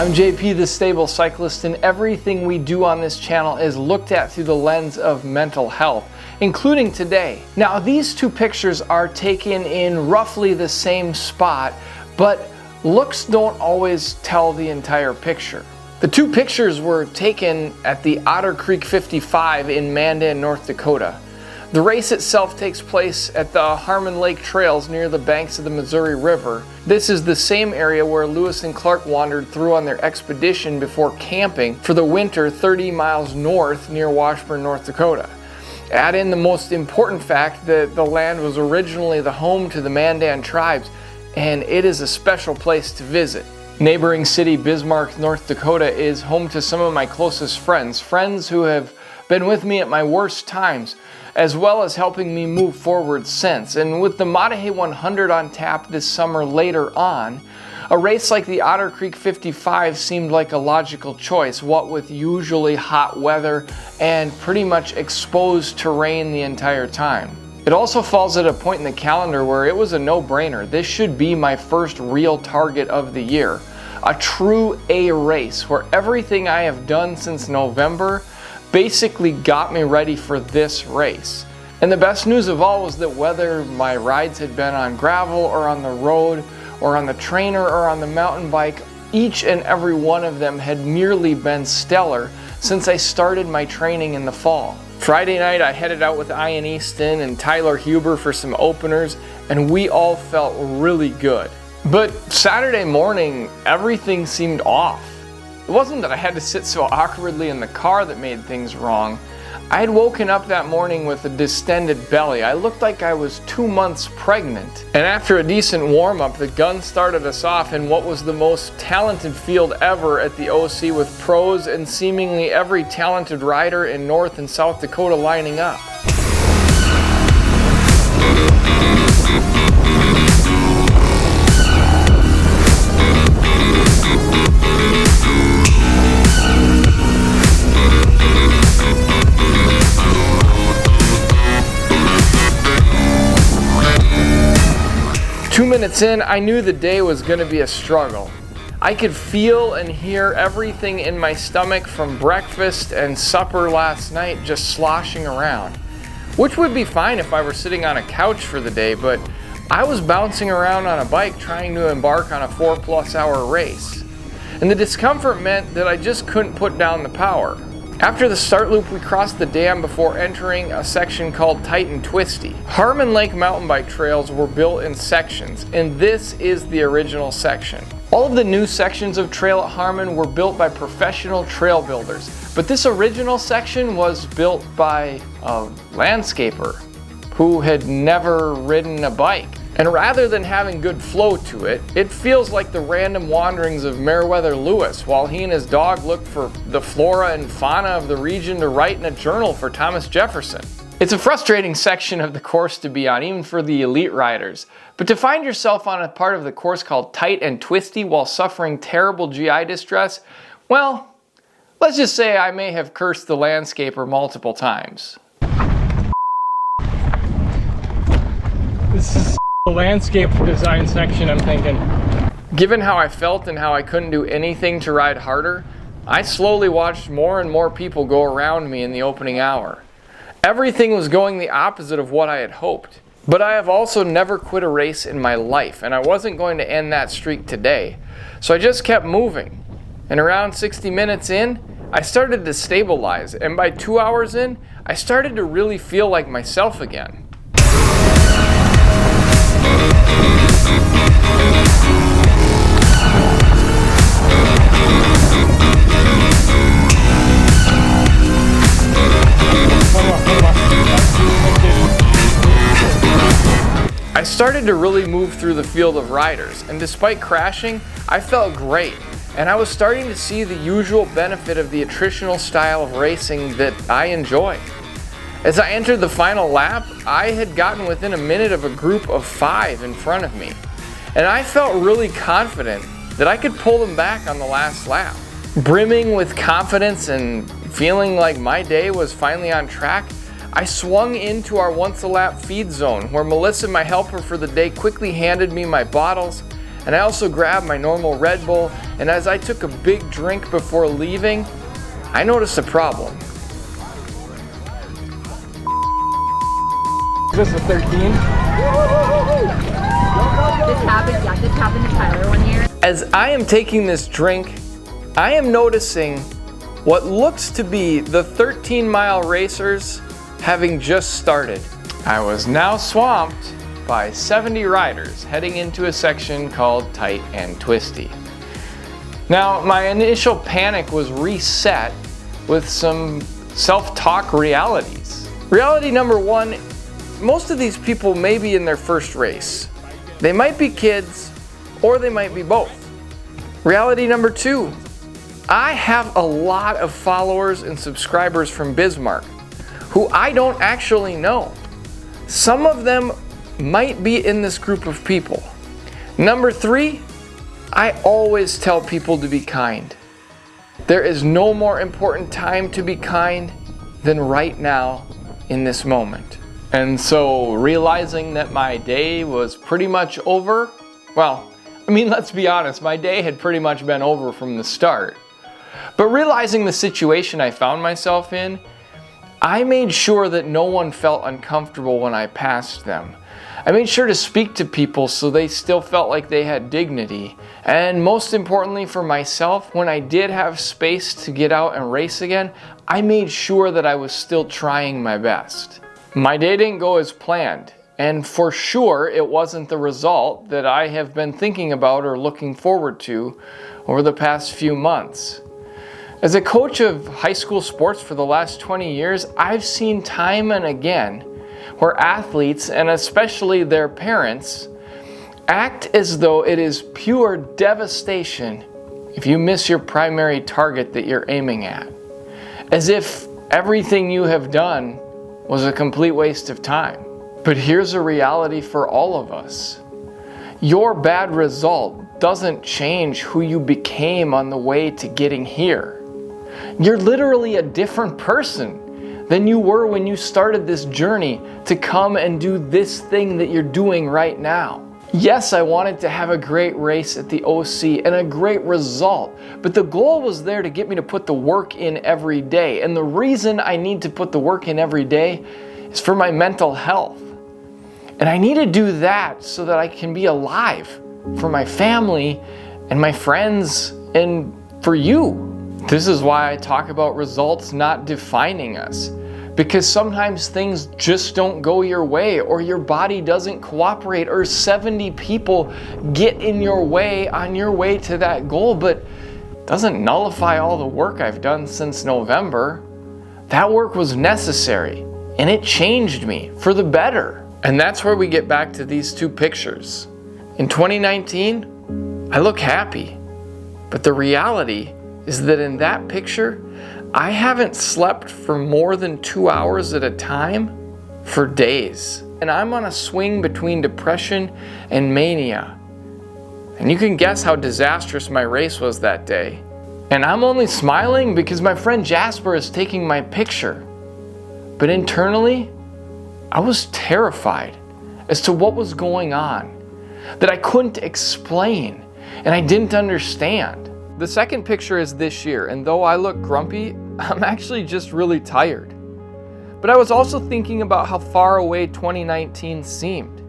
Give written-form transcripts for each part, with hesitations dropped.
I'm JP, the Stable Cyclist, and everything we do on this channel is looked at through the lens of mental health, including today. Now, these two pictures are taken in roughly the same spot, but looks don't always tell the entire picture. The two pictures were taken at the Otter Creek 55 in Maah Daah, North Dakota. The race itself takes place at the Harmon Lake Trails near the banks of the Missouri River. This is the same area where Lewis and Clark wandered through on their expedition before camping for the winter 30 miles north near Washburn, North Dakota. Add in the most important fact that the land was originally the home to the Maah Daah tribes, and it is a special place to visit. Neighboring city Bismarck, North Dakota is home to some of my closest friends who have been with me at my worst times, as well as helping me move forward since. And with the Maah Daah Hey 100 on tap this summer later on, a race like the Otter Creek 55 seemed like a logical choice, what with usually hot weather and pretty much exposed terrain the entire time. It also falls at a point in the calendar where it was a no-brainer. This should be my first real target of the year. A true A race where everything I have done since November basically got me ready for this race. And the best news of all was that whether my rides had been on gravel or on the road or on the trainer or on the mountain bike, each and every one of them had merely been stellar since I started my training in the fall. Friday night I headed out with Ian Easton and Tyler Huber for some openers, and we all felt really good. But Saturday morning, everything seemed off. It wasn't that I had to sit so awkwardly in the car that made things wrong. I had woken up that morning with a distended belly. I looked like I was 2 months pregnant. And after a decent warm-up, the gun started us off in what was the most talented field ever at the OC, with pros and seemingly every talented rider in North and South Dakota lining up. Two minutes in, I knew the day was going to be a struggle. I could feel and hear everything in my stomach from breakfast and supper last night just sloshing around, which would be fine if I were sitting on a couch for the day, but I was bouncing around on a bike trying to embark on a 4+ hour race. And the discomfort meant that I just couldn't put down the power. After the start loop, we crossed the dam before entering a section called Tight and Twisty. Harmon Lake mountain bike trails were built in sections, and this is the original section. All of the new sections of trail at Harmon were built by professional trail builders, but this original section was built by a landscaper who had never ridden a bike. And rather than having good flow to it, it feels like the random wanderings of Meriwether Lewis while he and his dog looked for the flora and fauna of the region to write in a journal for Thomas Jefferson. It's a frustrating section of the course to be on, even for the elite riders. But to find yourself on a part of the course called Tight and Twisty while suffering terrible GI distress, well, let's just say I may have cursed the landscaper multiple times. This is the landscape design section, I'm thinking. Given how I felt and how I couldn't do anything to ride harder, I slowly watched more and more people go around me in the opening hour. Everything was going the opposite of what I had hoped. But I have also never quit a race in my life, and I wasn't going to end that streak today. So I just kept moving. And around 60 minutes in, I started to stabilize, and by 2 hours in, I started to really feel like myself again. I started to really move through the field of riders, and despite crashing, I felt great, and I was starting to see the usual benefit of the attritional style of racing that I enjoy. As I entered the final lap, I had gotten within a minute of a group of 5 in front of me, and I felt really confident that I could pull them back on the last lap. Brimming with confidence and feeling like my day was finally on track, I swung into our once-a-lap feed zone where Melissa, my helper for the day, quickly handed me my bottles, and I also grabbed my normal Red Bull, and as I took a big drink before leaving, I noticed a problem. Is this a 13? This happened to Tyler one year. As I am taking this drink, I am noticing what looks to be the 13-mile racers having just started. I was now swamped by 70 riders heading into a section called Tight and Twisty. Now, my initial panic was reset with some self-talk realities. Reality number one, most of these people may be in their first race. They might be kids, or they might be both. Reality number two, I have a lot of followers and subscribers from Bismarck who I don't actually know. Some of them might be in this group of people. Number three, I always tell people to be kind. There is no more important time to be kind than right now in this moment. And so realizing that my day was pretty much over, well, I mean, let's be honest, my day had pretty much been over from the start. But realizing the situation I found myself in, I made sure that no one felt uncomfortable when I passed them. I made sure to speak to people so they still felt like they had dignity. And most importantly for myself, when I did have space to get out and race again, I made sure that I was still trying my best. My day didn't go as planned, and for sure it wasn't the result that I have been thinking about or looking forward to over the past few months. As a coach of high school sports for the last 20 years, I've seen time and again where athletes, and especially their parents, act as though it is pure devastation if you miss your primary target that you're aiming at. As if everything you have done was a complete waste of time. But here's a reality for all of us. Your bad result doesn't change who you became on the way to getting here. You're literally a different person than you were when you started this journey to come and do this thing that you're doing right now. Yes, I wanted to have a great race at the OC and a great result, but the goal was there to get me to put the work in every day. And the reason I need to put the work in every day is for my mental health. And I need to do that so that I can be alive for my family and my friends and for you. This is why I talk about results not defining us. Because sometimes things just don't go your way, or your body doesn't cooperate, or 70 people get in your way on your way to that goal, but doesn't nullify all the work I've done since November. That work was necessary, and it changed me for the better. And that's where we get back to these two pictures. In 2019, I look happy, but the reality is that in that picture, I haven't slept for more than 2 hours at a time for days. And I'm on a swing between depression and mania. And you can guess how disastrous my race was that day. And I'm only smiling because my friend Jasper is taking my picture. But internally, I was terrified as to what was going on, that I couldn't explain and I didn't understand. The second picture is this year, and though I look grumpy, I'm actually just really tired. But I was also thinking about how far away 2019 seemed.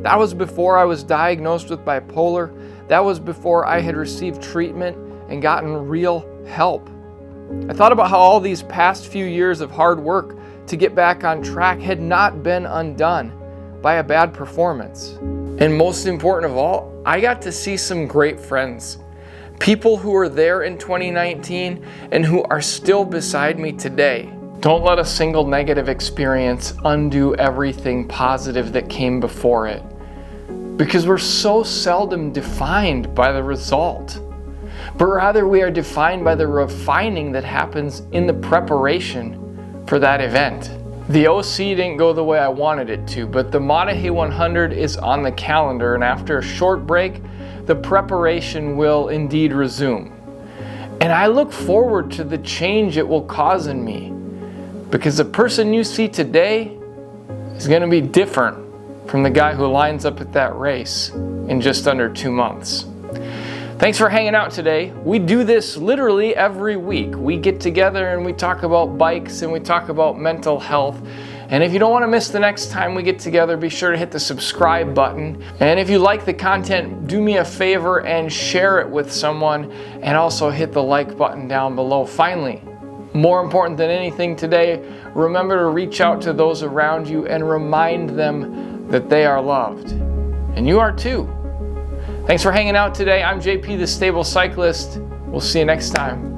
That was before I was diagnosed with bipolar. That was before I had received treatment and gotten real help. I thought about how all these past few years of hard work to get back on track had not been undone by a bad performance. And most important of all, I got to see some great friends. People who were there in 2019 and who are still beside me today. Don't let a single negative experience undo everything positive that came before it. Because we're so seldom defined by the result, but rather we are defined by the refining that happens in the preparation for that event. The OC didn't go the way I wanted it to, but the Maah Daah Hey 100 is on the calendar, and after a short break, the preparation will indeed resume. And I look forward to the change it will cause in me, because the person you see today is going to be different from the guy who lines up at that race in just under 2 months. Thanks for hanging out today. We do this literally every week. We get together and we talk about bikes and we talk about mental health. And if you don't want to miss the next time we get together, be sure to hit the subscribe button. And if you like the content, do me a favor and share it with someone, and also hit the like button down below. Finally, more important than anything today, remember to reach out to those around you and remind them that they are loved. And you are too. Thanks for hanging out today. I'm JP, the Stable Cyclist. We'll see you next time.